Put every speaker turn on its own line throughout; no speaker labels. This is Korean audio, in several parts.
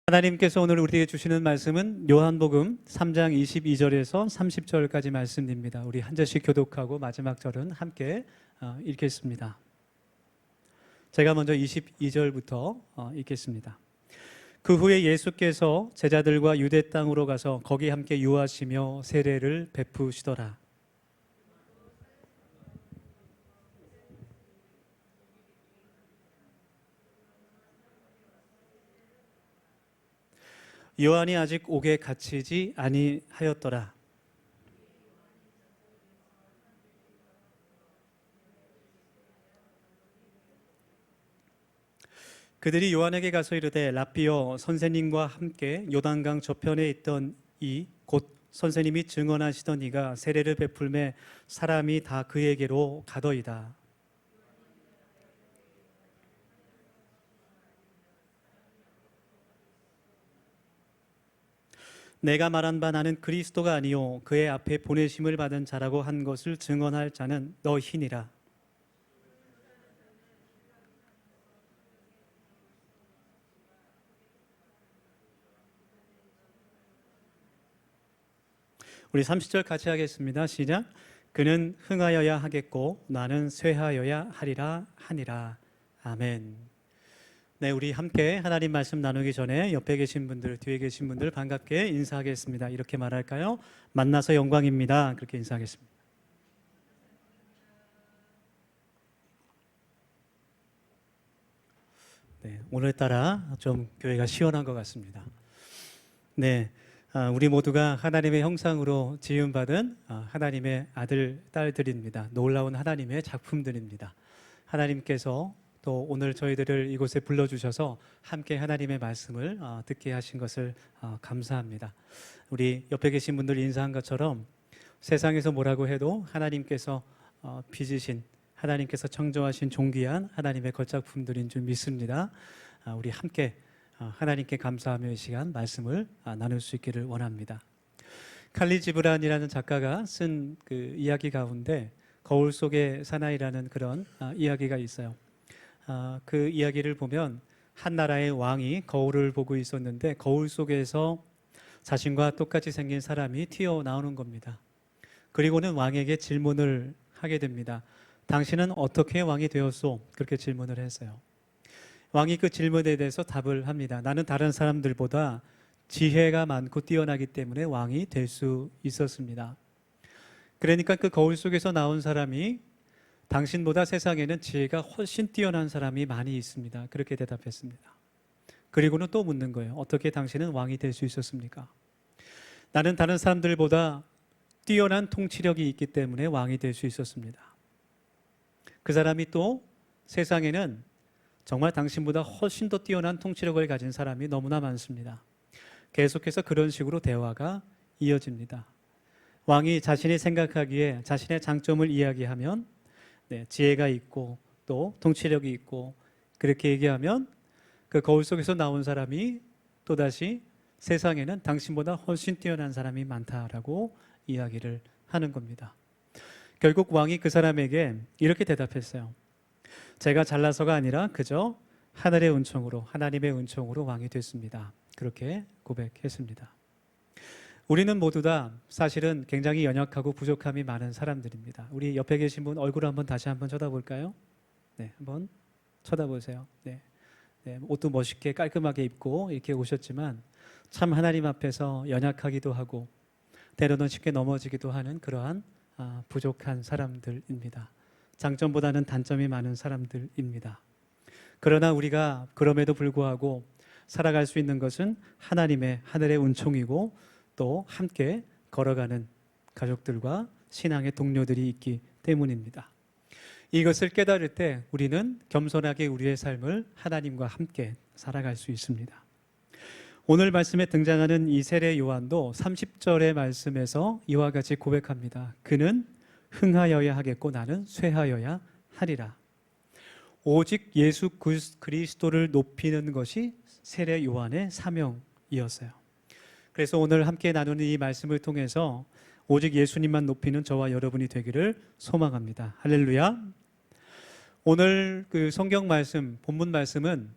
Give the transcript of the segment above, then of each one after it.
하나님께서 오늘 우리에게 주시는 말씀은 요한복음 3장 22절에서 30절까지 말씀입니다. 우리 한 절씩 교독하고 마지막 절은 함께 읽겠습니다. 제가 먼저 22절부터 읽겠습니다. 그 후에 예수께서 제자들과 유대 땅으로 가서 거기 함께 유하시며 세례를 베푸시더라. 요한이 아직 옥에 갇히지 아니하였더라. 그들이 요한에게 가서 이르되 라삐여, 선생님과 함께 요단강 저편에 있던 이 곧 선생님이 증언하시던 이가 세례를 베풀매 사람이 다 그에게로 가더이다. 내가 말한 바 나는 그리스도가 아니요 그의 앞에 보내심을 받은 자라고 한 것을 증언할 자는 너희니라. 우리 30절 같이 하겠습니다. 시작. 그는 흥하여야 하겠고 나는 쇠하여야 하리라 하니라. 아멘. 네, 우리 함께 하나님 말씀 나누기 전에 옆에 계신 분들, 뒤에 계신 분들 반갑게 인사하겠습니다. 이렇게 말할까요? 만나서 영광입니다. 그렇게 인사하겠습니다. 네, 오늘따라 좀 교회가 시원한 것 같습니다. 네, 우리 모두가 하나님의 형상으로 지음받은 하나님의 아들, 딸들입니다. 놀라운 하나님의 작품들입니다. 하나님께서 또 오늘 저희들을 이곳에 불러주셔서 함께 하나님의 말씀을 듣게 하신 것을 감사합니다. 우리 옆에 계신 분들 인사한 것처럼 세상에서 뭐라고 해도 하나님께서 빚으신, 하나님께서 창조하신 존귀한 하나님의 걸작품들인 줄 믿습니다. 우리 함께 하나님께 감사하며 이 시간 말씀을 나눌 수 있기를 원합니다. 칼리 지브란이라는 작가가 쓴 그 이야기 가운데 거울 속의 사나이라는 그런 이야기가 있어요. 그 이야기를 보면 한 나라의 왕이 거울을 보고 있었는데 거울 속에서 자신과 똑같이 생긴 사람이 튀어나오는 겁니다. 그리고는 왕에게 질문을 하게 됩니다. 당신은 어떻게 왕이 되었소? 그렇게 질문을 했어요. 왕이 그 질문에 대해서 답을 합니다. 나는 다른 사람들보다 지혜가 많고 뛰어나기 때문에 왕이 될 수 있었습니다. 그러니까 그 거울 속에서 나온 사람이 당신보다 세상에는 지혜가 훨씬 뛰어난 사람이 많이 있습니다. 그렇게 대답했습니다. 그리고는 또 묻는 거예요. 어떻게 당신은 왕이 될 수 있었습니까? 나는 다른 사람들보다 뛰어난 통치력이 있기 때문에 왕이 될 수 있었습니다. 그 사람이 또 세상에는 정말 당신보다 훨씬 더 뛰어난 통치력을 가진 사람이 너무나 많습니다. 계속해서 그런 식으로 대화가 이어집니다. 왕이 자신이 생각하기에 자신의 장점을 이야기하면 지혜가 있고 또 통치력이 있고 그렇게 얘기하면 그 거울 속에서 나온 사람이 또다시 세상에는 당신보다 훨씬 뛰어난 사람이 많다라고 이야기를 하는 겁니다. 결국 왕이 그 사람에게 이렇게 대답했어요. 제가 잘나서가 아니라 그저 하늘의 은총으로, 하나님의 은총으로 왕이 됐습니다. 그렇게 고백했습니다. 우리는 모두 다 사실은 굉장히 연약하고 부족함이 많은 사람들입니다. 우리 옆에 계신 분 얼굴 한번 다시 한번 쳐다볼까요? 네, 한번 쳐다보세요. 네, 옷도 멋있게 깔끔하게 입고 이렇게 오셨지만 참 하나님 앞에서 연약하기도 하고 때로는 쉽게 넘어지기도 하는 그러한 부족한 사람들입니다. 장점보다는 단점이 많은 사람들입니다. 그러나 우리가 그럼에도 불구하고 살아갈 수 있는 것은 하나님의 하늘의 은총이고 또 함께 걸어가는 가족들과 신앙의 동료들이 있기 때문입니다. 이것을 깨달을 때 우리는 겸손하게 우리의 삶을 하나님과 함께 살아갈 수 있습니다. 오늘 말씀에 등장하는 이 세례 요한도 30절의 말씀에서 이와 같이 고백합니다. 그는 흥하여야 하겠고 나는 쇠하여야 하리라. 오직 예수 그리스도를 높이는 것이 세례 요한의 사명이었어요. 그래서 오늘 함께 나누는 이 말씀을 통해서 오직 예수님만 높이는 저와 여러분이 되기를 소망합니다. 할렐루야. 오늘 그 성경 말씀, 본문 말씀은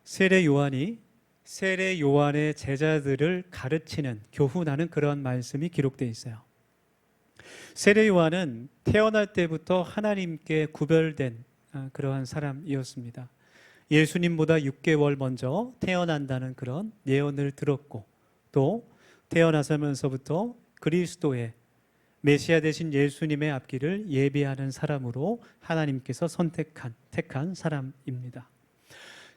세례 요한이 세례 요한의 제자들을 가르치는, 교훈하는 그런 말씀이 기록되어 있어요. 세례 요한은 태어날 때부터 하나님께 구별된 그러한 사람이었습니다. 예수님보다 6개월 먼저 태어난다는 그런 예언을 들었고, 또 태어나서면서부터 그리스도의 메시아 되신 예수님의 앞길을 예비하는 사람으로 하나님께서 택한 사람입니다.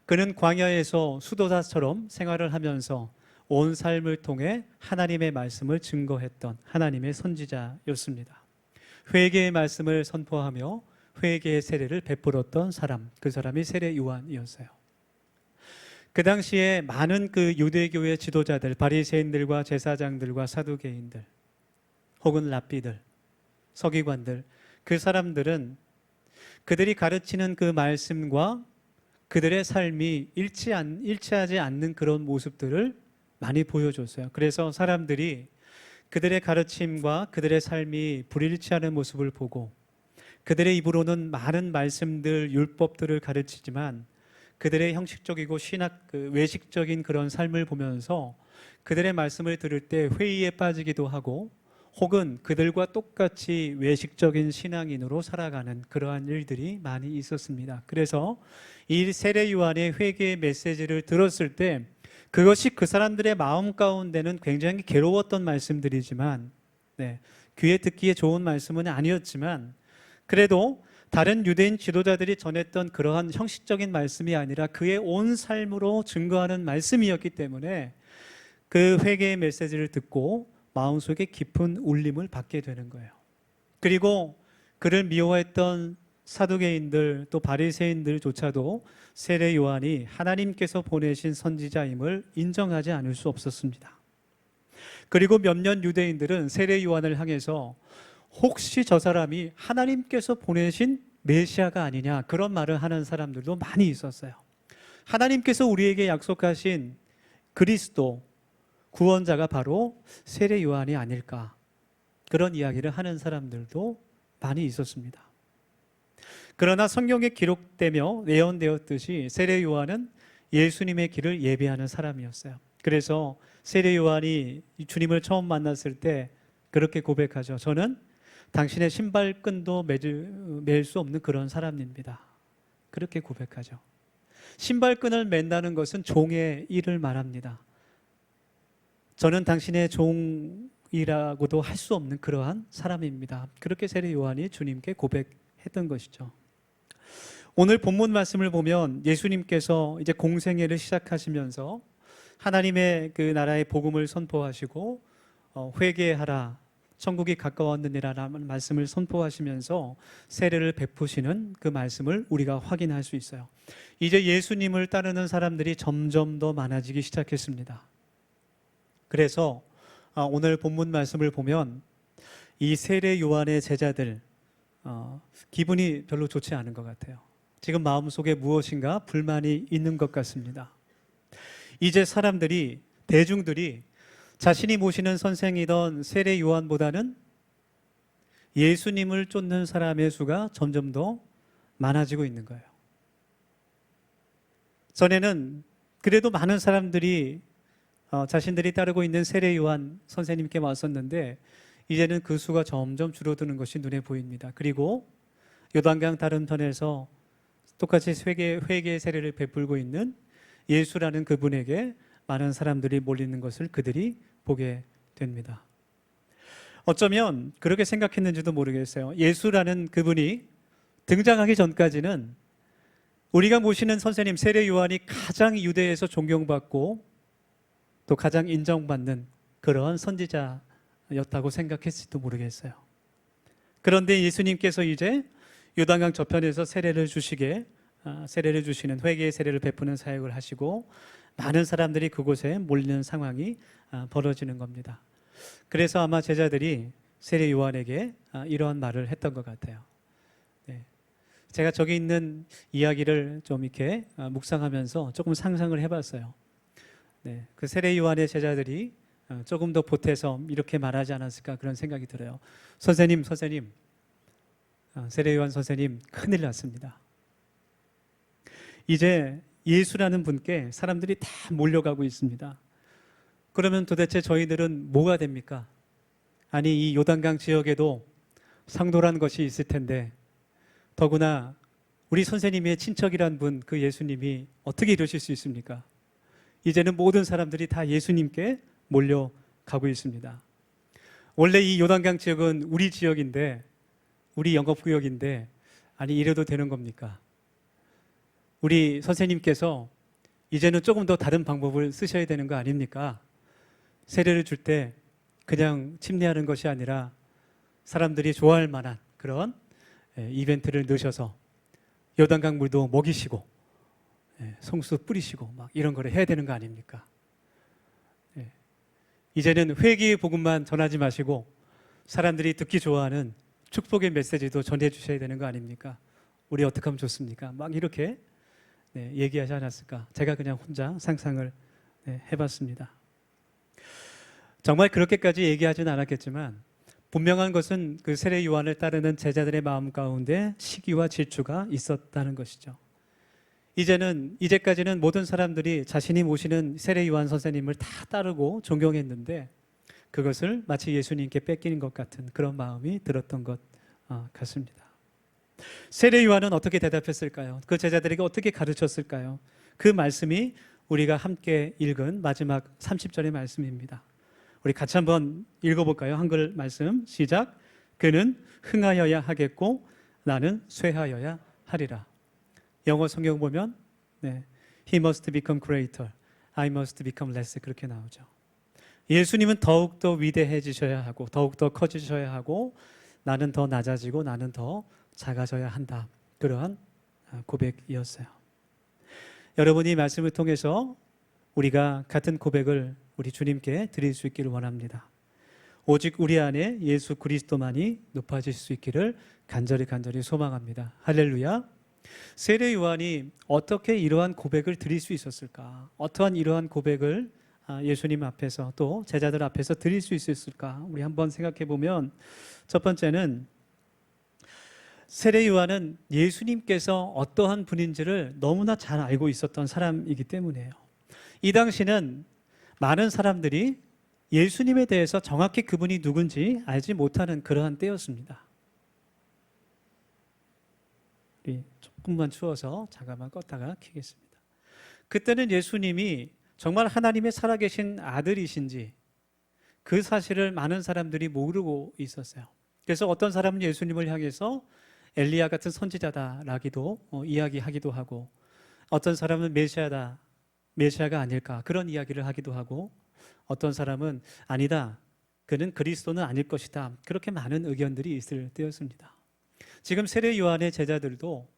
그는 광야에서 수도사처럼 생활을 하면서 온 삶을 통해 하나님의 말씀을 증거했던 하나님의 선지자였습니다. 회개의 말씀을 선포하며 회개의 세례를 베풀었던 사람, 그 사람이 세례 요한이었어요. 그 당시에 많은 그 유대교의 지도자들, 바리새인들과 제사장들과 사두개인들, 혹은 랍비들, 서기관들, 그 사람들은 그들이 가르치는 그 말씀과 그들의 삶이 일치하지 않는 그런 모습들을 많이 보여줬어요. 그래서 사람들이 그들의 가르침과 그들의 삶이 불일치하는 모습을 보고 그들의 입으로는 많은 말씀들, 율법들을 가르치지만 그들의 형식적이고 외식적인 그런 삶을 보면서 그들의 말씀을 들을 때 회의에 빠지기도 하고, 혹은 그들과 똑같이 외식적인 신앙인으로 살아가는 그러한 일들이 많이 있었습니다. 그래서 이 세례 요한의 회개의 메시지를 들었을 때 그것이 그 사람들의 마음 가운데는 굉장히 괴로웠던 말씀들이지만, 귀에 듣기에 좋은 말씀은 아니었지만, 그래도 다른 유대인 지도자들이 전했던 그러한 형식적인 말씀이 아니라 그의 온 삶으로 증거하는 말씀이었기 때문에 그 회개의 메시지를 듣고 마음속에 깊은 울림을 받게 되는 거예요. 그리고 그를 미워했던 사두개인들, 또 바리새인들조차도 세례 요한이 하나님께서 보내신 선지자임을 인정하지 않을 수 없었습니다. 그리고 몇몇 유대인들은 세례 요한을 향해서 혹시 저 사람이 하나님께서 보내신 메시아가 아니냐, 그런 말을 하는 사람들도 많이 있었어요. 하나님께서 우리에게 약속하신 그리스도, 구원자가 바로 세례 요한이 아닐까, 그런 이야기를 하는 사람들도 많이 있었습니다. 그러나 성경에 기록되며 예언되었듯이 세례 요한은 예수님의 길을 예비하는 사람이었어요. 그래서 세례 요한이 주님을 처음 만났을 때 그렇게 고백하죠. 저는 당신의 신발끈도 맬 수 없는 그런 사람입니다. 그렇게 고백하죠. 신발끈을 맨다는 것은 종의 일을 말합니다. 저는 당신의 종이라고도 할 수 없는 그러한 사람입니다. 그렇게 세례 요한이 주님께 고백했던 것이죠. 오늘 본문 말씀을 보면 예수님께서 이제 공생애를 시작하시면서 하나님의 그 나라의 복음을 선포하시고 회개하라, 천국이 가까웠느니라는 말씀을 선포하시면서 세례를 베푸시는 그 말씀을 우리가 확인할 수 있어요. 이제 예수님을 따르는 사람들이 점점 더 많아지기 시작했습니다. 그래서 오늘 본문 말씀을 보면 이 세례 요한의 제자들 기분이 별로 좋지 않은 것 같아요. 지금 마음속에 무엇인가 불만이 있는 것 같습니다. 이제 대중들이 자신이 모시는 선생이던 세례 요한보다는 예수님을 쫓는 사람의 수가 점점 더 많아지고 있는 거예요. 전에는 그래도 많은 사람들이 자신들이 따르고 있는 세례 요한 선생님께 왔었는데 이제는 그 수가 점점 줄어드는 것이 눈에 보입니다. 그리고 요단강 다른편에서 똑같이 회개의 세례를 베풀고 있는 예수라는 그분에게 많은 사람들이 몰리는 것을 그들이 보게 됩니다. 어쩌면 그렇게 생각했는지도 모르겠어요. 예수라는 그분이 등장하기 전까지는 우리가 모시는 선생님 세례 요한이 가장 유대에서 존경받고 또 가장 인정받는 그런 선지자였다고 생각했을지도 모르겠어요. 그런데 예수님께서 이제 요단강 저편에서 세례를 주시는 회개의 세례를 베푸는 사역을 하시고 많은 사람들이 그곳에 몰리는 상황이 벌어지는 겁니다. 그래서 아마 제자들이 세례 요한에게 이러한 말을 했던 것 같아요. 제가 저기 있는 이야기를 좀 이렇게 묵상하면서 조금 상상을 해봤어요. 그 세례 요한의 제자들이 조금 더 보태서 이렇게 말하지 않았을까 그런 생각이 들어요. 선생님, 세례 요한 선생님, 큰일 났습니다. 이제 예수라는 분께 사람들이 다 몰려가고 있습니다. 그러면 도대체 저희들은 뭐가 됩니까? 아니, 이 요단강 지역에도 상도란 것이 있을 텐데, 더구나 우리 선생님의 친척이란 분, 그 예수님이 어떻게 이러실 수 있습니까? 이제는 모든 사람들이 다 예수님께 몰려가고 있습니다. 원래 이 요단강 지역은 우리 지역인데, 우리 영업구역인데, 아니 이래도 되는 겁니까? 우리 선생님께서 이제는 조금 더 다른 방법을 쓰셔야 되는 거 아닙니까? 세례를 줄 때 그냥 침례하는 것이 아니라 사람들이 좋아할 만한 그런 이벤트를 넣으셔서 요단강 물도 먹이시고 송수 뿌리시고 막 이런 거를 해야 되는 거 아닙니까? 이제는 회개의 복음만 전하지 마시고 사람들이 듣기 좋아하는 축복의 메시지도 전해 주셔야 되는 거 아닙니까? 우리 어떻게 하면 좋습니까? 막 이렇게 얘기하지 않았을까? 제가 그냥 혼자 상상을 해봤습니다. 정말 그렇게까지 얘기하지는 않았겠지만 분명한 것은 그 세례 요한을 따르는 제자들의 마음 가운데 시기와 질투가 있었다는 것이죠. 이제까지는 모든 사람들이 자신이 모시는 세례 요한 선생님을 다 따르고 존경했는데 그것을 마치 예수님께 뺏기는 것 같은 그런 마음이 들었던 것 같습니다. 세례 요한은 어떻게 대답했을까요? 그 제자들에게 어떻게 가르쳤을까요? 그 말씀이 우리가 함께 읽은 마지막 30절의 말씀입니다. 우리 같이 한번 읽어볼까요? 한글 말씀 시작. 그는 흥하여야 하겠고 나는 쇠하여야 하리라. 영어 성경 보면 He must become greater, I must become less 그렇게 나오죠. 예수님은 더욱더 위대해지셔야 하고 더욱더 커지셔야 하고 나는 더 낮아지고 나는 더 작아져야 한다. 그러한 고백이었어요. 여러분이 말씀을 통해서 우리가 같은 고백을 우리 주님께 드릴 수 있기를 원합니다. 오직 우리 안에 예수 그리스도만이 높아질 수 있기를 간절히 소망합니다. 할렐루야. 세례 요한이 어떻게 이러한 고백을 드릴 수 있었을까? 어떠한 이러한 고백을 예수님 앞에서 또 제자들 앞에서 드릴 수 있었을까? 우리 한번 생각해 보면 첫 번째는 세례 요한은 예수님께서 어떠한 분인지를 너무나 잘 알고 있었던 사람이기 때문이에요. 이 당시는 많은 사람들이 예수님에 대해서 정확히 그분이 누군지 알지 못하는 그러한 때였습니다. 우리 조금만 추워서 잠깐만 껐다가 켜겠습니다. 그때는 예수님이 정말 하나님의 살아계신 아들이신지 그 사실을 많은 사람들이 모르고 있었어요. 그래서 어떤 사람은 예수님을 향해서 엘리야 같은 선지자다라기도 이야기하기도 하고 어떤 사람은 메시아가 아닐까 그런 이야기를 하기도 하고 어떤 사람은 아니다, 그는 그리스도는 아닐 것이다, 그렇게 많은 의견들이 있을 때였습니다. 지금 세례 요한의 제자들도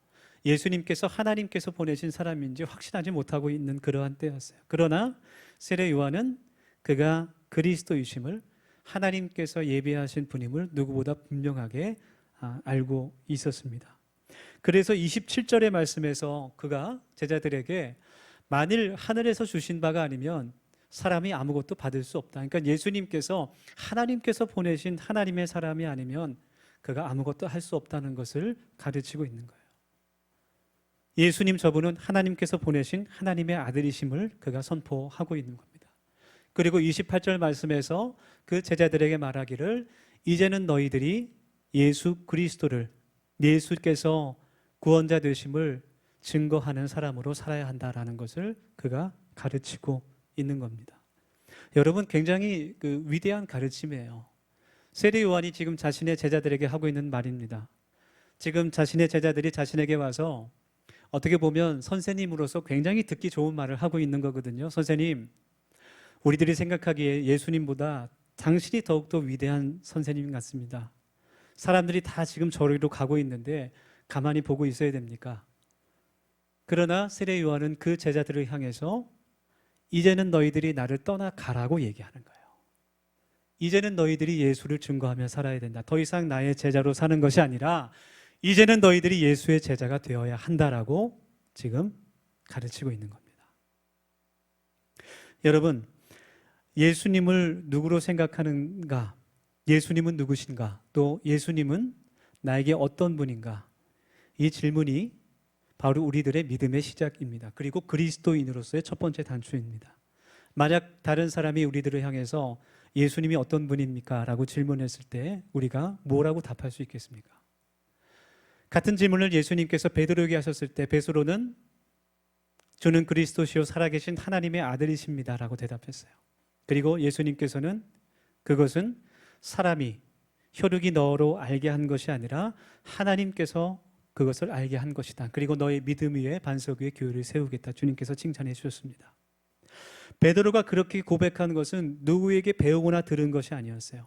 예수님께서 하나님께서 보내신 사람인지 확신하지 못하고 있는 그러한 때였어요. 그러나 세례 요한은 그가 그리스도이심을 하나님께서 예비하신 분임을 누구보다 분명하게 알고 있었습니다. 그래서 27절의 말씀에서 그가 제자들에게 만일 하늘에서 주신 바가 아니면 사람이 아무것도 받을 수 없다. 그러니까 예수님께서 하나님께서 보내신 하나님의 사람이 아니면 그가 아무것도 할 수 없다는 것을 가르치고 있는 거예요. 예수님 저분은 하나님께서 보내신 하나님의 아들이심을 그가 선포하고 있는 겁니다. 그리고 28절 말씀에서 그 제자들에게 말하기를 이제는 너희들이 예수 그리스도를 예수께서 구원자 되심을 증거하는 사람으로 살아야 한다라는 것을 그가 가르치고 있는 겁니다. 여러분 굉장히 위대한 가르침이에요. 세례 요한이 지금 자신의 제자들에게 하고 있는 말입니다. 지금 자신의 제자들이 자신에게 와서 어떻게 보면 선생님으로서 굉장히 듣기 좋은 말을 하고 있는 거거든요. 선생님, 우리들이 생각하기에 예수님보다 당신이 더욱더 위대한 선생님 같습니다. 사람들이 다 지금 저리로 가고 있는데 가만히 보고 있어야 됩니까? 그러나 세례 요한은 그 제자들을 향해서 이제는 너희들이 나를 떠나가라고 얘기하는 거예요. 이제는 너희들이 예수를 증거하며 살아야 된다. 더 이상 나의 제자로 사는 것이 아니라 이제는 너희들이 예수의 제자가 되어야 한다라고 지금 가르치고 있는 겁니다. 여러분, 예수님을 누구로 생각하는가? 예수님은 누구신가? 또 예수님은 나에게 어떤 분인가? 이 질문이 바로 우리들의 믿음의 시작입니다. 그리고 그리스도인으로서의 첫 번째 단추입니다. 만약 다른 사람이 우리들을 향해서 예수님이 어떤 분입니까? 라고 질문했을 때 우리가 뭐라고 답할 수 있겠습니까? 같은 질문을 예수님께서 베드로에게 하셨을 때 베드로는 주는 그리스도시요 살아계신 하나님의 아들이십니다 라고 대답했어요. 그리고 예수님께서는 그것은 사람이 혈육이 너로 알게 한 것이 아니라 하나님께서 그것을 알게 한 것이다. 그리고 너의 믿음 위에 반석 위에 교회를 세우겠다. 주님께서 칭찬해 주셨습니다. 베드로가 그렇게 고백한 것은 누구에게 배우거나 들은 것이 아니었어요.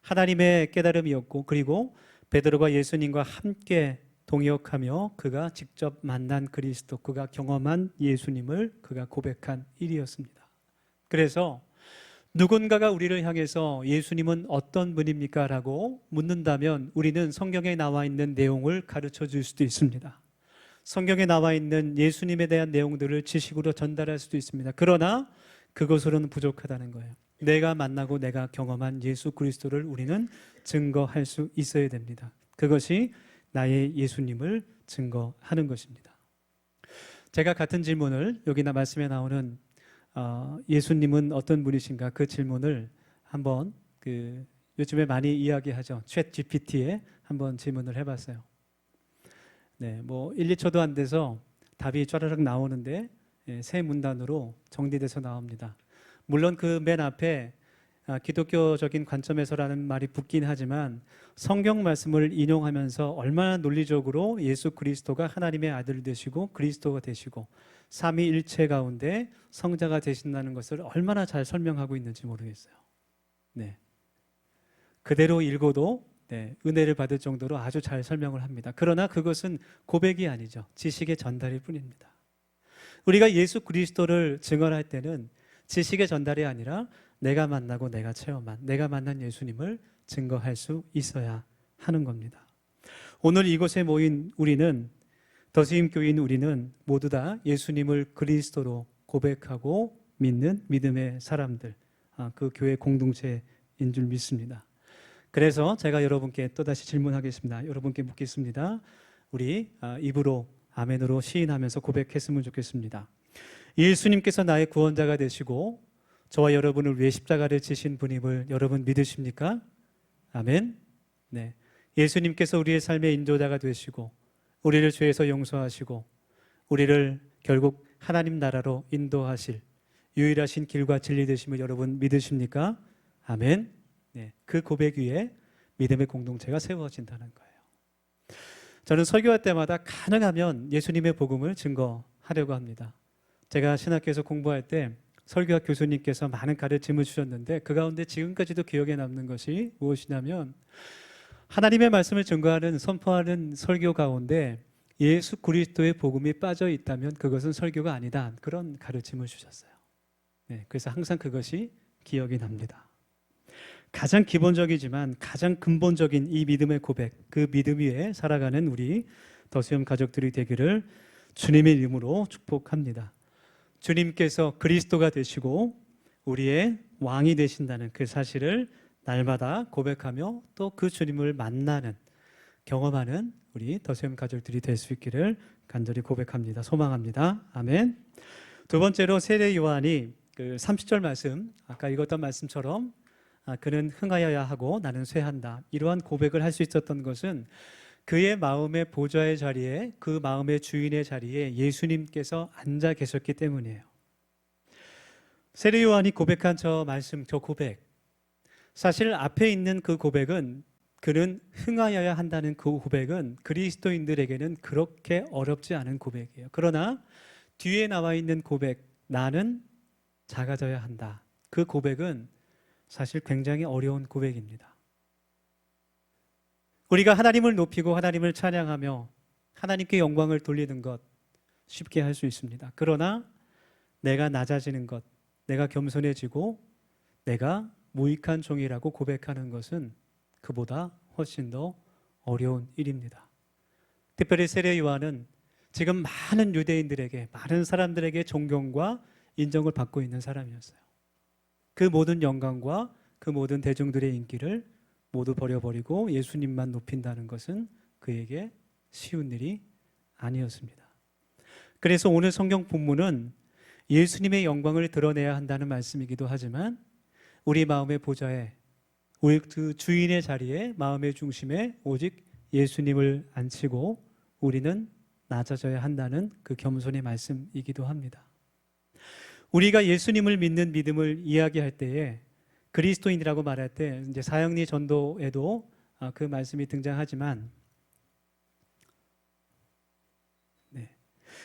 하나님의 깨달음이었고, 그리고 베드로가 예수님과 함께 동역하며 그가 직접 만난 그리스도, 그가 경험한 예수님을 그가 고백한 일이었습니다. 그래서 누군가가 우리를 향해서 예수님은 어떤 분입니까? 라고 묻는다면 우리는 성경에 나와 있는 내용을 가르쳐 줄 수도 있습니다. 성경에 나와 있는 예수님에 대한 내용들을 지식으로 전달할 수도 있습니다. 그러나 그것으로는 부족하다는 거예요. 내가 만나고 내가 경험한 예수 그리스도를 우리는 증거할 수 있어야 됩니다. 그것이 나의 예수님을 증거하는 것입니다. 제가 같은 질문을 여기나 말씀에 나오는 예수님은 어떤 분이신가 그 질문을 한번 요즘에 많이 이야기하죠. 챗 GPT에 한번 질문을 해봤어요. 네, 뭐 1, 2초도 안 돼서 답이 쫘라락 나오는데 세 문단으로 정리돼서 나옵니다. 물론 그 맨 앞에 기독교적인 관점에서라는 말이 붙긴 하지만 성경 말씀을 인용하면서 얼마나 논리적으로 예수 그리스도가 하나님의 아들 되시고 그리스도가 되시고 삼위일체 가운데 성자가 되신다는 것을 얼마나 잘 설명하고 있는지 모르겠어요. 네. 그대로 읽어도 은혜를 받을 정도로 아주 잘 설명을 합니다. 그러나 그것은 고백이 아니죠. 지식의 전달일 뿐입니다. 우리가 예수 그리스도를 증언할 때는 지식의 전달이 아니라 내가 만나고 내가 체험한, 내가 만난 예수님을 증거할 수 있어야 하는 겁니다. 오늘 이곳에 모인 우리는, 더스임교인 우리는 모두 다 예수님을 그리스도로 고백하고 믿는 믿음의 사람들, 그 교회 공동체인 줄 믿습니다. 그래서 제가 여러분께 또다시 질문하겠습니다. 여러분께 묻겠습니다. 우리 입으로 아멘으로 시인하면서 고백했으면 좋겠습니다. 예수님께서 나의 구원자가 되시고 저와 여러분을 위해 십자가를 지신 분임을 여러분 믿으십니까? 아멘. 네. 예수님께서 우리의 삶의 인도자가 되시고 우리를 죄에서 용서하시고 우리를 결국 하나님 나라로 인도하실 유일하신 길과 진리 되심을 여러분 믿으십니까? 아멘. 네. 그 고백 위에 믿음의 공동체가 세워진다는 거예요. 저는 설교할 때마다 가능하면 예수님의 복음을 증거하려고 합니다. 제가 신학교에서 공부할 때 설교학 교수님께서 많은 가르침을 주셨는데 그 가운데 지금까지도 기억에 남는 것이 무엇이냐면 하나님의 말씀을 증거하는 선포하는 설교 가운데 예수 그리스도의 복음이 빠져 있다면 그것은 설교가 아니다. 그런 가르침을 주셨어요. 네, 그래서 항상 그것이 기억이 납니다. 가장 기본적이지만 가장 근본적인 이 믿음의 고백, 그 믿음 위에 살아가는 우리 더수염 가족들이 되기를 주님의 이름으로 축복합니다. 주님께서 그리스도가 되시고 우리의 왕이 되신다는 그 사실을 날마다 고백하며 또 그 주님을 만나는, 경험하는 우리 더수염 가족들이 될 수 있기를 간절히 고백합니다. 소망합니다. 아멘. 두 번째로 세례 요한이 그 30절 말씀, 아까 읽었던 말씀처럼 그는 흥하여야 하고 나는 쇠한다. 이러한 고백을 할 수 있었던 것은 그의 마음의 보좌의 자리에, 그 마음의 주인의 자리에 예수님께서 앉아 계셨기 때문이에요. 세례 요한이 고백한 저 말씀, 저 고백, 사실 앞에 있는 그 고백은, 그는 흥하여야 한다는 그 고백은 그리스도인들에게는 그렇게 어렵지 않은 고백이에요. 그러나 뒤에 나와 있는 고백, 나는 작아져야 한다. 그 고백은 사실 굉장히 어려운 고백입니다. 우리가 하나님을 높이고 하나님을 찬양하며 하나님께 영광을 돌리는 것 쉽게 할 수 있습니다. 그러나 내가 낮아지는 것, 내가 겸손해지고 내가 무익한 종이라고 고백하는 것은 그보다 훨씬 더 어려운 일입니다. 특별히 세례 요한은 지금 많은 유대인들에게, 많은 사람들에게 존경과 인정을 받고 있는 사람이었어요. 그 모든 영광과 그 모든 대중들의 인기를 모두 버려버리고 예수님만 높인다는 것은 그에게 쉬운 일이 아니었습니다. 그래서 오늘 성경 본문은 예수님의 영광을 드러내야 한다는 말씀이기도 하지만 우리 마음의 보좌에, 우리 그 주인의 자리에, 마음의 중심에 오직 예수님을 앉히고 우리는 낮아져야 한다는 그 겸손의 말씀이기도 합니다. 우리가 예수님을 믿는 믿음을 이야기할 때에 그리스도인이라고 말할 때 이제 사형리 전도에도 그 말씀이 등장하지만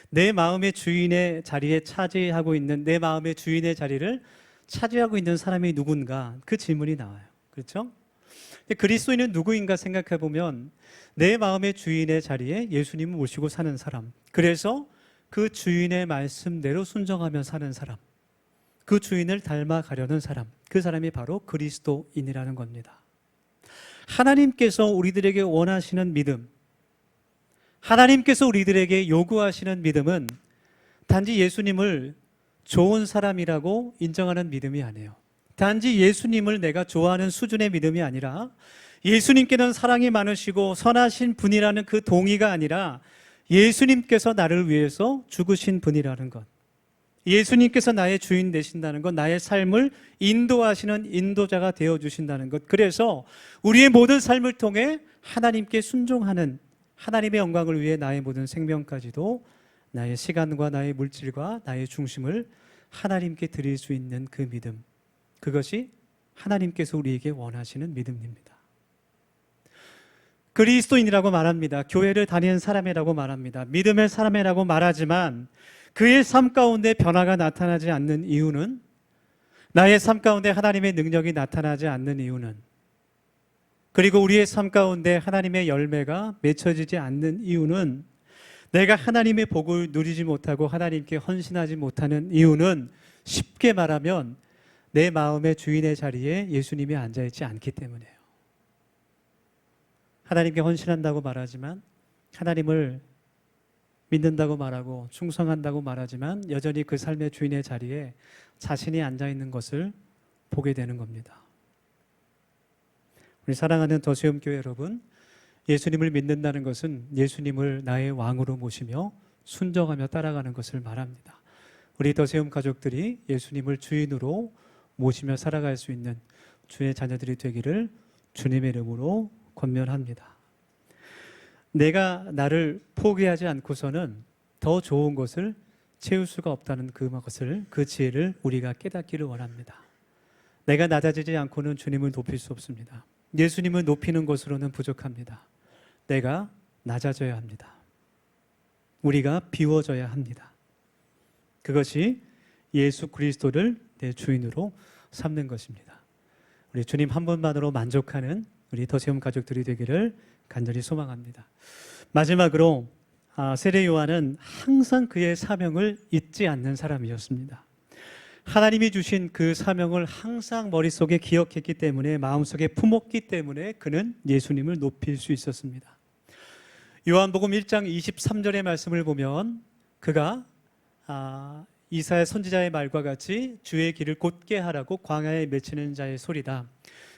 내 마음의 주인의 자리에 차지하고 있는, 내 마음의 주인의 자리를 차지하고 있는 사람이 누군가, 그 질문이 나와요. 그렇죠? 그리스도인은 누구인가 생각해 보면 내 마음의 주인의 자리에 예수님을 모시고 사는 사람, 그래서 그 주인의 말씀대로 순종하며 사는 사람, 그 주인을 닮아가려는 사람, 그 사람이 바로 그리스도인이라는 겁니다. 하나님께서 우리들에게 원하시는 믿음, 하나님께서 우리들에게 요구하시는 믿음은 단지 예수님을 좋은 사람이라고 인정하는 믿음이 아니에요. 단지 예수님을 내가 좋아하는 수준의 믿음이 아니라 예수님께는 사랑이 많으시고 선하신 분이라는 그 동의가 아니라 예수님께서 나를 위해서 죽으신 분이라는 것, 예수님께서 나의 주인 되신다는 것, 나의 삶을 인도하시는 인도자가 되어주신다는 것, 그래서 우리의 모든 삶을 통해 하나님께 순종하는, 하나님의 영광을 위해 나의 모든 생명까지도, 나의 시간과 나의 물질과 나의 중심을 하나님께 드릴 수 있는 그 믿음, 그것이 하나님께서 우리에게 원하시는 믿음입니다. 그리스도인이라고 말합니다. 교회를 다니는 사람이라고 말합니다. 믿음의 사람이라고 말하지만 그의 삶 가운데 변화가 나타나지 않는 이유는, 나의 삶 가운데 하나님의 능력이 나타나지 않는 이유는, 그리고 우리의 삶 가운데 하나님의 열매가 맺혀지지 않는 이유는, 내가 하나님의 복을 누리지 못하고 하나님께 헌신하지 못하는 이유는 쉽게 말하면 내 마음의 주인의 자리에 예수님이 앉아있지 않기 때문이에요. 하나님께 헌신한다고 말하지만, 하나님을 믿는다고 말하고 충성한다고 말하지만 여전히 그 삶의 주인의 자리에 자신이 앉아있는 것을 보게 되는 겁니다. 우리 사랑하는 더시험교회 여러분, 예수님을 믿는다는 것은 예수님을 나의 왕으로 모시며 순종하며 따라가는 것을 말합니다. 우리 더시험 가족들이 예수님을 주인으로 모시며 살아갈 수 있는 주의 자녀들이 되기를 주님의 이름으로 권면합니다. 내가 나를 포기하지 않고서는 더 좋은 것을 채울 수가 없다는 그 지혜를 우리가 깨닫기를 원합니다. 내가 낮아지지 않고는 주님을 높일 수 없습니다. 예수님을 높이는 것으로는 부족합니다. 내가 낮아져야 합니다. 우리가 비워져야 합니다. 그것이 예수 그리스도를 내 주인으로 삼는 것입니다. 우리 주님 한 분만으로 만족하는 우리 더시험 가족들이 되기를 간절히 소망합니다. 마지막으로 세례 요한은 항상 그의 사명을 잊지 않는 사람이었습니다. 하나님이 주신 그 사명을 항상 머릿속에 기억했기 때문에, 마음속에 품었기 때문에 그는 예수님을 높일 수 있었습니다. 요한복음 1장 23절의 말씀을 보면 그가 이사야 선지자의 말과 같이 주의 길을 곧게 하라고 광야에 맺히는 자의 소리다.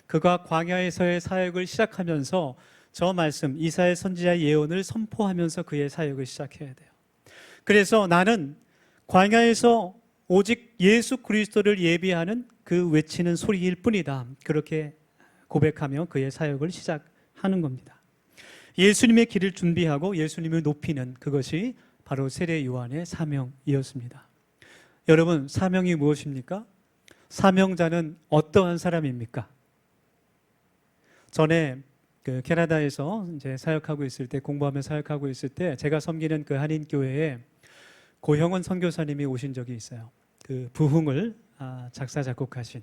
그가 광야에서의 사역을 시작하면서 저 말씀, 이사야 선지자의 예언을 선포하면서 그의 사역을 시작해야 돼요. 그래서 나는 광야에서 오직 예수 그리스도를 예비하는 그 외치는 소리일 뿐이다. 그렇게 고백하며 그의 사역을 시작하는 겁니다. 예수님의 길을 준비하고 예수님을 높이는, 그것이 바로 세례 요한의 사명이었습니다. 여러분, 사명이 무엇입니까? 사명자는 어떠한 사람입니까? 전에 캐나다에서 이제 사역하고 있을 때, 공부하며 사역하고 있을 때 제가 섬기는 그 한인 교회에 고형원 선교사님이 오신 적이 있어요. 그 부흥을 작사 작곡하신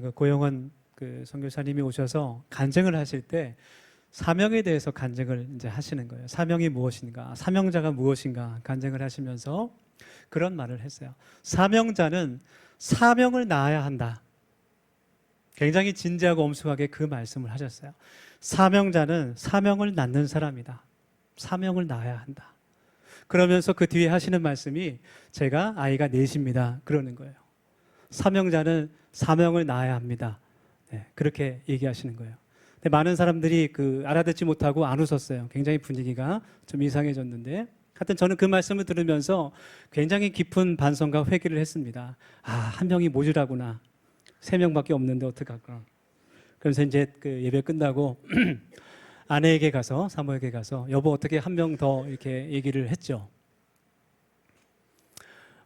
그 고형원 그 선교사님이 오셔서 간증을 하실 때 사명에 대해서 간증을 이제 하시는 거예요. 사명이 무엇인가, 사명자가 무엇인가 간증을 하시면서 그런 말을 했어요. 사명자는 사명을 낳아야 한다. 굉장히 진지하고 엄숙하게 그 말씀을 하셨어요. 사명자는 사명을 낳는 사람이다. 사명을 낳아야 한다. 그러면서 그 뒤에 하시는 말씀이 제가 아이가 넷입니다. 그러는 거예요. 사명자는 사명을 낳아야 합니다. 네, 그렇게 얘기하시는 거예요. 근데 많은 사람들이 알아듣지 못하고 안 웃었어요. 굉장히 분위기가 좀 이상해졌는데, 하여튼 저는 그 말씀을 들으면서 굉장히 깊은 반성과 회개를 했습니다. 한 명이 모자라구나. 3명밖에 없는데 어떡할까. 그래서 이제 그 예배 끝나고 아내에게 가서, 사모에게 가서 여보 어떻게 한 명 더 이렇게 얘기를 했죠.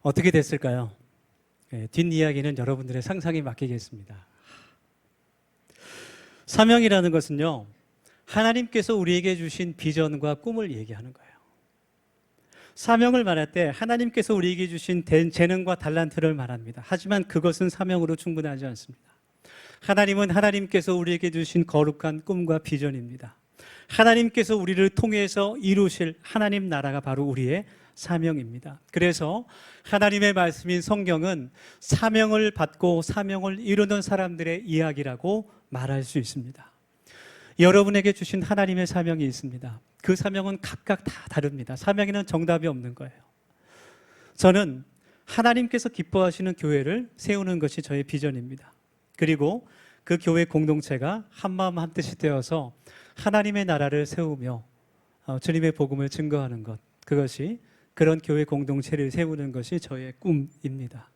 어떻게 됐을까요? 뒷이야기는 여러분들의 상상에 맡기겠습니다. 사명이라는 것은요, 하나님께서 우리에게 주신 비전과 꿈을 얘기하는 거예요. 사명을 말할 때 하나님께서 우리에게 주신 재능과 달란트를 말합니다. 하지만 그것은 사명으로 충분하지 않습니다. 하나님은 하나님께서 우리에게 주신 거룩한 꿈과 비전입니다. 하나님께서 우리를 통해서 이루실 하나님 나라가 바로 우리의 사명입니다. 그래서 하나님의 말씀인 성경은 사명을 받고 사명을 이루는 사람들의 이야기라고 말할 수 있습니다. 여러분에게 주신 하나님의 사명이 있습니다. 그 사명은 각각 다 다릅니다. 사명에는 정답이 없는 거예요. 저는 하나님께서 기뻐하시는 교회를 세우는 것이 저의 비전입니다. 그리고 그 교회 공동체가 한마음 한뜻이 되어서 하나님의 나라를 세우며 주님의 복음을 증거하는 것, 그것이 그런 교회 공동체를 세우는 것이 저의 꿈입니다.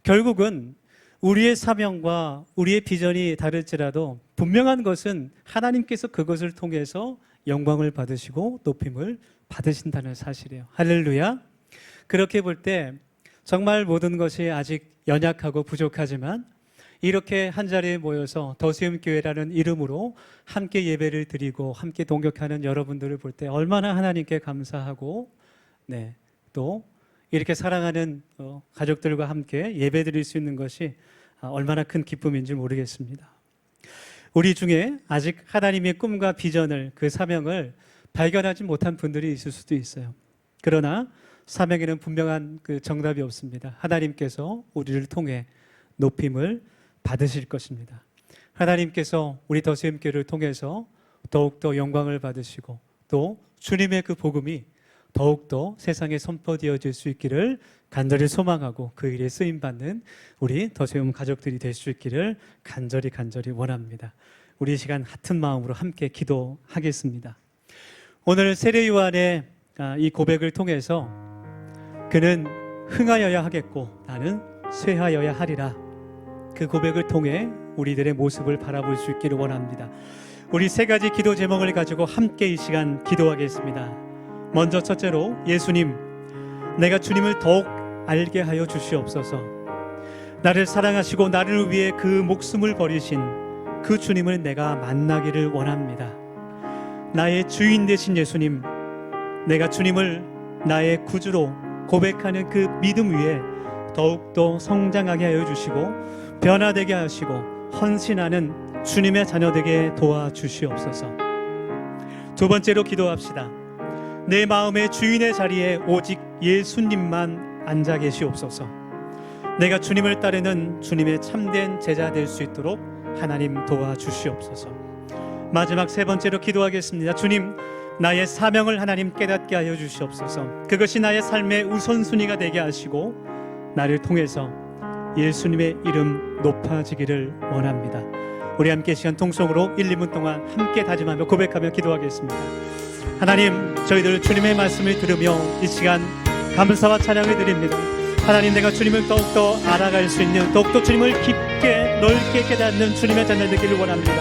결국은 우리의 사명과 우리의 비전이 다를지라도 분명한 것은 하나님께서 그것을 통해서 영광을 받으시고 높임을 받으신다는 사실이에요. 할렐루야. 그렇게 볼 때 정말 모든 것이 아직 연약하고 부족하지만 이렇게 한자리에 모여서 더수임교회라는 이름으로 함께 예배를 드리고 함께 동역하는 여러분들을 볼 때 얼마나 하나님께 감사하고 또 이렇게 사랑하는 가족들과 함께 예배 드릴 수 있는 것이 얼마나 큰 기쁨인지 모르겠습니다. 우리 중에 아직 하나님의 꿈과 비전을, 그 사명을 발견하지 못한 분들이 있을 수도 있어요. 그러나 사명에는 분명한 그 정답이 없습니다. 하나님께서 우리를 통해 높임을 받으실 것입니다. 하나님께서 우리 더수임교회를 통해서 더욱더 영광을 받으시고 또 주님의 그 복음이 더욱더 세상에 선포되어질 수 있기를 간절히 소망하고 그 일에 쓰임받는 우리 더수임 가족들이 될 수 있기를 간절히 원합니다. 우리 이 시간 같은 마음으로 함께 기도하겠습니다. 오늘 세례 요한의 이 고백을 통해서 그는 흥하여야 하겠고 나는 쇠하여야 하리라, 그 고백을 통해 우리들의 모습을 바라볼 수 있기를 원합니다. 우리 3가지 기도 제목을 가지고 함께 이 시간 기도하겠습니다. 먼저 첫째로, 예수님, 내가 주님을 더욱 알게 하여 주시옵소서. 나를 사랑하시고 나를 위해 그 목숨을 버리신 그 주님을 내가 만나기를 원합니다. 나의 주인 되신 예수님, 내가 주님을 나의 구주로 고백하는 그 믿음 위에 더욱더 성장하게 하여 주시고 변화되게 하시고 헌신하는 주님의 자녀되게 도와주시옵소서. 두 번째로 기도합시다. 내 마음의 주인의 자리에 오직 예수님만 앉아 계시옵소서. 내가 주님을 따르는 주님의 참된 제자 될 수 있도록 하나님 도와주시옵소서. 마지막 3번째로 기도하겠습니다. 주님, 나의 사명을 하나님 깨닫게 하여 주시옵소서. 그것이 나의 삶의 우선순위가 되게 하시고 나를 통해서 예수님의 이름 높아지기를 원합니다. 우리 함께 시간 통성으로 1, 2분 동안 함께 다짐하며 고백하며 기도하겠습니다. 하나님, 저희들 주님의 말씀을 들으며 이 시간 감사와 찬양을 드립니다. 하나님, 내가 주님을 더욱더 알아갈 수 있는, 더욱더 주님을 깊게 넓게 깨닫는 주님의 자녀 되기를 원합니다.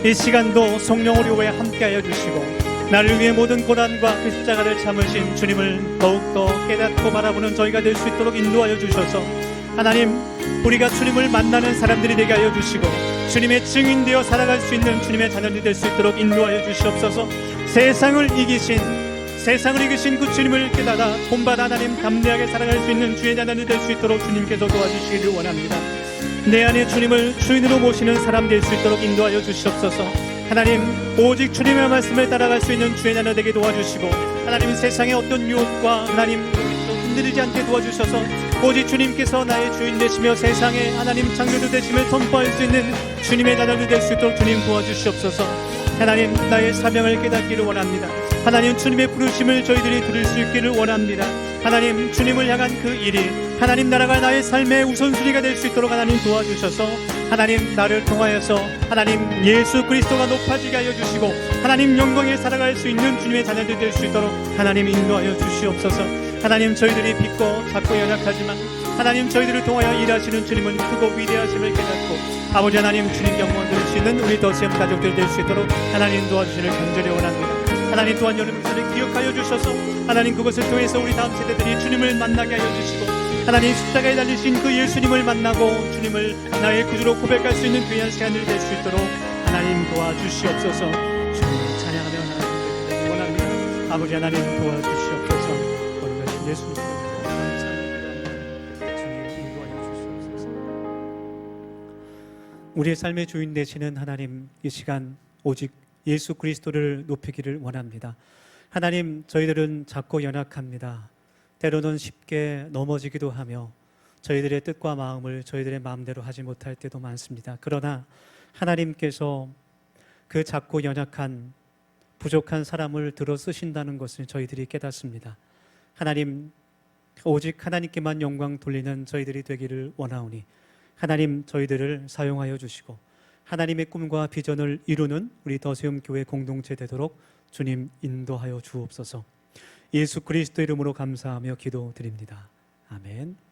이 시간도 성령 우리 위에 함께하여 주시고 나를 위해 모든 고난과 그 십자가를 참으신 주님을 더욱더 깨닫고 바라보는 저희가 될 수 있도록 인도하여 주셔서 하나님, 우리가 주님을 만나는 사람들이 되게 하여 주시고 주님의 증인되어 살아갈 수 있는 주님의 자녀들이 될 수 있도록 인도하여 주시옵소서. 세상을 이기신 그 주님을 깨닫아 본받아 하나님 담대하게 살아갈 수 있는 주의 자녀들이 될 수 있도록 주님께서 도와주시기를 원합니다. 내 안에 주님을 주인으로 모시는 사람 될 수 있도록 인도하여 주시옵소서. 하나님, 오직 주님의 말씀을 따라갈 수 있는 주의 자녀 되게 도와주시고 하나님, 세상의 어떤 유혹과 하나님 흔들리지 않게 도와주셔서 오직 주님께서 나의 주인 되시며 세상에 하나님 창조주 되심을 선포할 수 있는 주님의 자녀들 될 수 있도록 주님 도와주시옵소서. 하나님, 나의 사명을 깨닫기를 원합니다. 하나님, 주님의 부르심을 저희들이 들을 수 있기를 원합니다. 하나님, 주님을 향한 그 일이 하나님 나라가 나의 삶의 우선순위가 될 수 있도록 하나님 도와주셔서 하나님 나를 통하여서 하나님 예수 그리스도가 높아지게 하여 주시고 하나님 영광에 살아갈 수 있는 주님의 자녀들 될 수 있도록 하나님 인도하여 주시옵소서. 하나님 저희들이 믿고 작고 연약하지만 하나님 저희들을 통하여 일하시는 주님은 크고 위대하심을 깨닫고 아버지 하나님 주님 영광 드릴 수 있는 우리 더시엠 가족들 될 수 있도록 하나님 도와주시는 간절히 원합니다. 하나님 또한 여러분 것을 기억하여 주셔서 하나님 그것을 통해서 우리 다음 세대들이 주님을 만나게 하여 주시고 하나님 십자가에 달리신 그 예수님을 만나고 주님을 나의 구주로 고백할 수 있는 귀한 시간을 될 수 있도록 하나님 도와주시옵소서. 주님을 찬양하며 하나님 원합니다. 아버지 하나님 도와주시옵소서. 거룩하신 예수님 감사합니다. 주님 인도하여 주시옵소서. 우리의 삶의 주인 되시는 하나님, 이 시간 오직 예수 그리스도를 높이기를 원합니다. 하나님, 저희들은 작고 연약합니다. 때로는 쉽게 넘어지기도 하며 저희들의 뜻과 마음을 저희들의 마음대로 하지 못할 때도 많습니다. 그러나 하나님께서 그 작고 연약한 부족한 사람을 들어 쓰신다는 것을 저희들이 깨닫습니다. 하나님, 오직 하나님께만 영광 돌리는 저희들이 되기를 원하오니 하나님 저희들을 사용하여 주시고 하나님의 꿈과 비전을 이루는 우리 더세움 교회 공동체 되도록 주님 인도하여 주옵소서. 예수 그리스도 이름으로 감사하며 기도드립니다. 아멘.